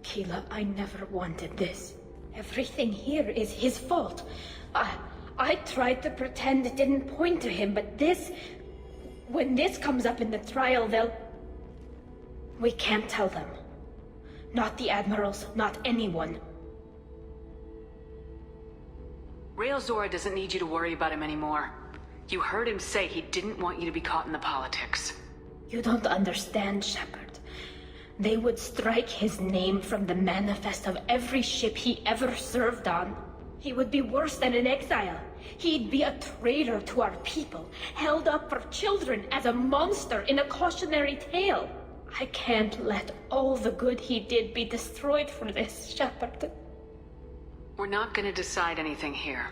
Keela, I never wanted this. Everything here is his fault. I tried to pretend it didn't point to him, but this... When this comes up in the trial, they'll... We can't tell them. Not the admirals, not anyone. Rael Zora doesn't need you to worry about him anymore. You heard him say he didn't want you to be caught in the politics. You don't understand, Shepard. They would strike his name from the manifest of every ship he ever served on. He would be worse than an exile. He'd be a traitor to our people, held up for children as a monster in a cautionary tale. I can't let all the good he did be destroyed for this, Shepard. We're not gonna decide anything here.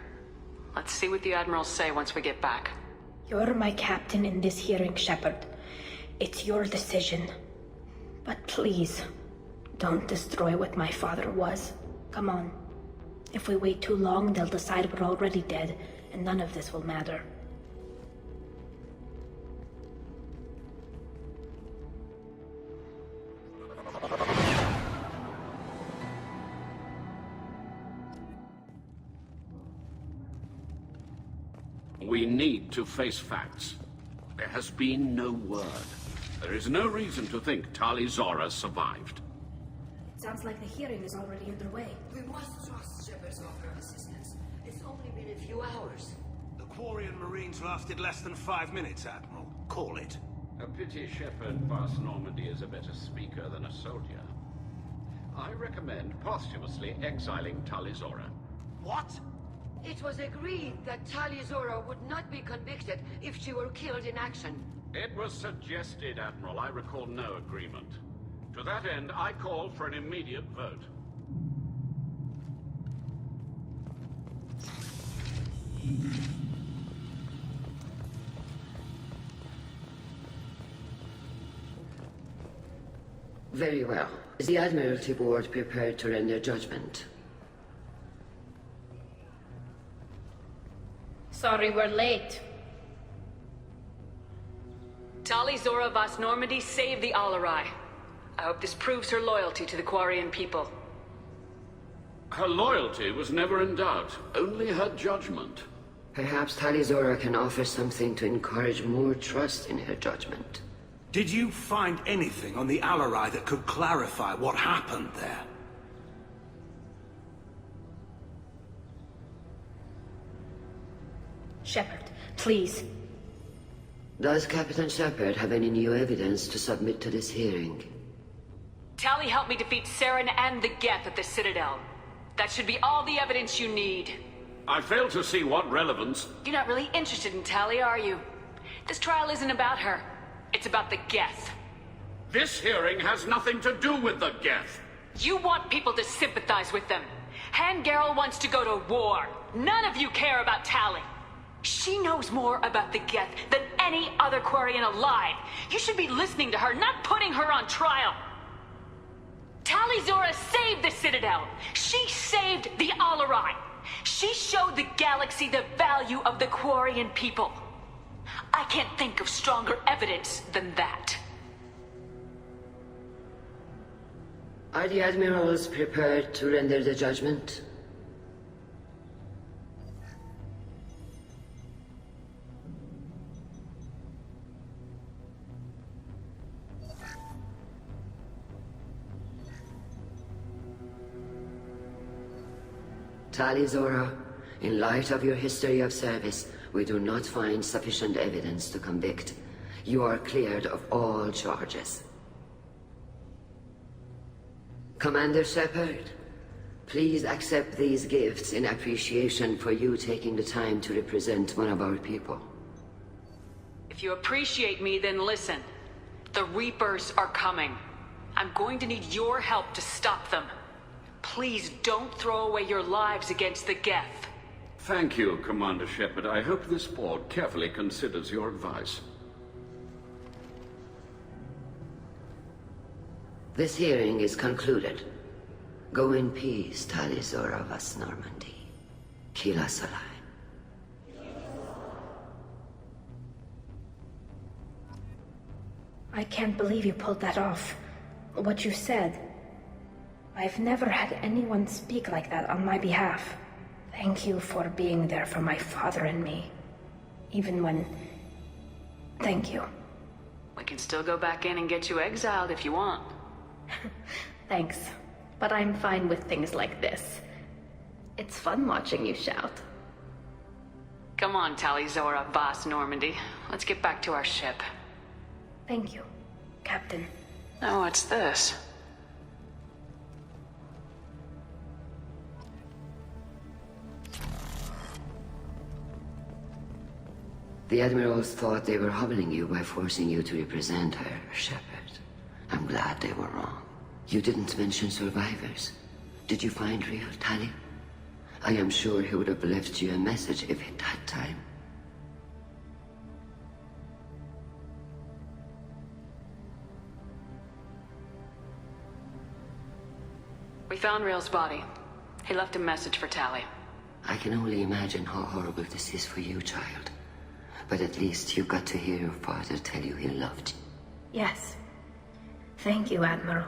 Let's see what the admirals say once we get back. You're my captain in this hearing, Shepard. It's your decision. But please, don't destroy what my father was. Come on. If we wait too long, they'll decide we're already dead, and none of this will matter. We need to face facts. There has been no word. There is no reason to think Tali Zora survived. It sounds like the hearing is already underway. We must trust Shepard's offer of assistance. It's only been a few hours. The Quarian Marines lasted less than 5 minutes, Admiral. Call it. A pity Shepard Vast Normandy is a better speaker than a soldier. I recommend posthumously exiling Tali Zora. What? It was agreed that Tali Zora would not be convicted if she were killed in action. It was suggested, Admiral. I recall no agreement. To that end, I call for an immediate vote. Very well. Is the Admiralty Board prepared to render judgment? Sorry we're late. Tali Zora Vast Normandy saved the Alarai. I hope this proves her loyalty to the Quarian people. Her loyalty was never in doubt, only her judgment. Perhaps Tali Zora can offer something to encourage more trust in her judgment. Did you find anything on the Alarai that could clarify what happened there? Shepard, please. Does Captain Shepard have any new evidence to submit to this hearing? Tali helped me defeat Saren and the Geth at the Citadel. That should be all the evidence you need. I fail to see what relevance... You're not really interested in Tali, are you? This trial isn't about her. It's about the Geth. This hearing has nothing to do with the Geth. You want people to sympathize with them. Han Garel wants to go to war. None of you care about Tali. She knows more about the Geth than any other Quarian alive. You should be listening to her, not putting her on trial. Tali Zora saved the Citadel. She saved the Alarai. She showed the galaxy the value of the Quarian people. I can't think of stronger evidence than that. Are the Admirals prepared to render the judgment? Tali Zora, in light of your history of service, we do not find sufficient evidence to convict. You are cleared of all charges. Commander Shepard, please accept these gifts in appreciation for you taking the time to represent one of our people. If you appreciate me, then listen. The Reapers are coming. I'm going to need your help to stop them. Please don't throw away your lives against the Geth. Thank you, Commander Shepard. I hope this board carefully considers your advice. This hearing is concluded. Go in peace, Tali Zora Vast Normandy. Kila Salai. I can't believe you pulled that off. What you said. I've never had anyone speak like that on my behalf. Thank you for being there for my father and me. Even when... Thank you. We can still go back in and get you exiled if you want. Thanks. But I'm fine with things like this. It's fun watching you shout. Come on, Tali Zora, Boss Normandy. Let's get back to our ship. Thank you, Captain. Oh, what's this? The Admirals thought they were humbling you by forcing you to represent her, Shepard. I'm glad they were wrong. You didn't mention survivors. Did you find real Tali? I am sure he would have left you a message if he'd had time. We found Rail's body. He left a message for Tali. I can only imagine how horrible this is for you, child. But at least you got to hear your father tell you he loved you. Yes. Thank you, Admiral.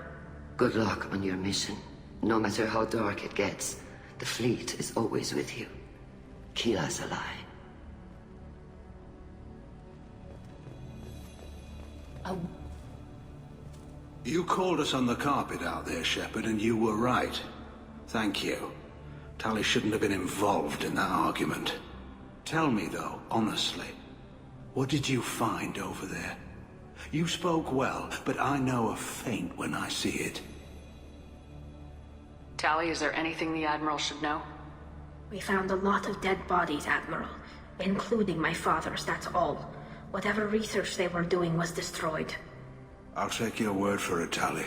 Good luck on your mission. No matter how dark it gets, the fleet is always with you. Keela's alive. You called us on the carpet out there, Shepard, and you were right. Thank you. Tali shouldn't have been involved in that argument. Tell me, though, honestly, what did you find over there? You spoke well, but I know a feint when I see it. Tali, is there anything the Admiral should know? We found a lot of dead bodies, Admiral. Including my father's, that's all. Whatever research they were doing was destroyed. I'll take your word for it, Tali.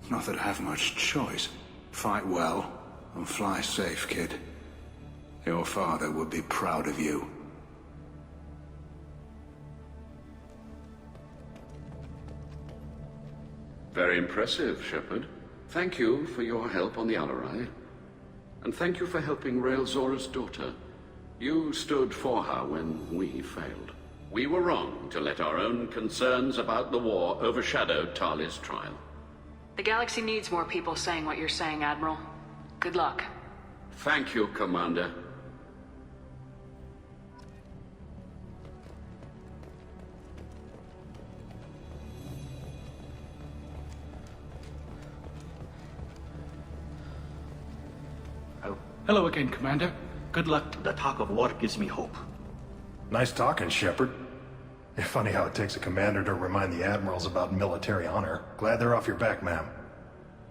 Not that I have much choice. Fight well, and fly safe, kid. Your father would be proud of you. Very impressive, Shepard. Thank you for your help on the Alarai. And thank you for helping Rail Zora's daughter. You stood for her when we failed. We were wrong to let our own concerns about the war overshadow Tali's trial. The galaxy needs more people saying what you're saying, Admiral. Good luck. Thank you, Commander. Hello again, Commander. Good luck. The talk of war gives me hope. Nice talking, Shepard. Funny how it takes a commander to remind the admirals about military honor. Glad they're off your back, ma'am.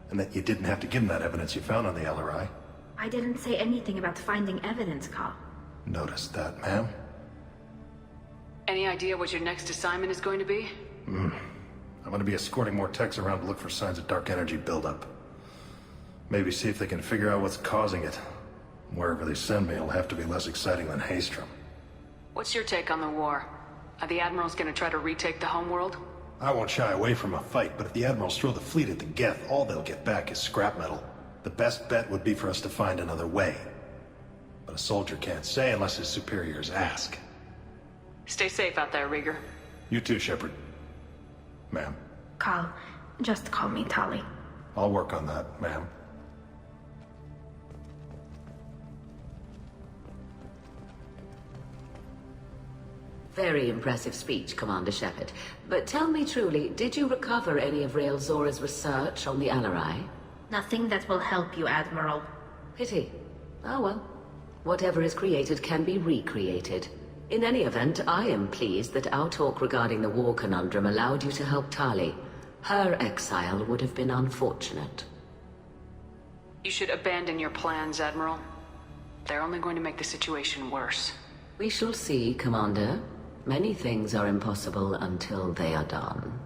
And that you didn't have to give them that evidence you found on the LRI. I didn't say anything about finding evidence, Carl. Noticed that, ma'am. Any idea what your next assignment is going to be? I'm gonna be escorting more techs around to look for signs of dark energy buildup. Maybe see if they can figure out what's causing it. Wherever they send me, it'll have to be less exciting than Haystrom. What's your take on the war? Are the Admirals gonna try to retake the homeworld? I won't shy away from a fight, but if the Admirals throw the fleet at the Geth, all they'll get back is scrap metal. The best bet would be for us to find another way. But a soldier can't say unless his superiors ask. Stay safe out there, Rieger. You too, Shepard. Ma'am. Carl, just call me Tali. I'll work on that, ma'am. Very impressive speech, Commander Shepard. But tell me truly, did you recover any of Rail Zora's research on the Alarai? Nothing that will help you, Admiral. Pity. Oh well. Whatever is created can be recreated. In any event, I am pleased that our talk regarding the war conundrum allowed you to help Tali. Her exile would have been unfortunate. You should abandon your plans, Admiral. They're only going to make the situation worse. We shall see, Commander. Many things are impossible until they are done.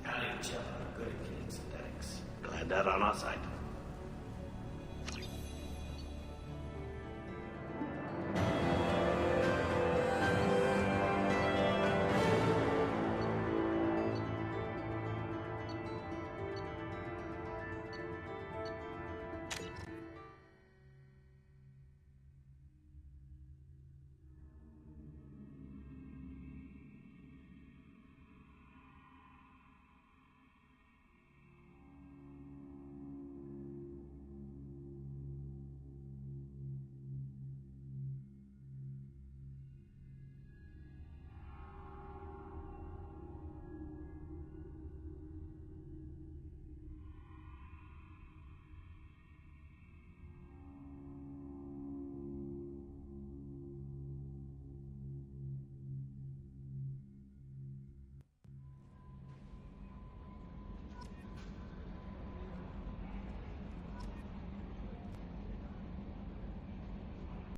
Good at getting synthetics. Glad that on our side.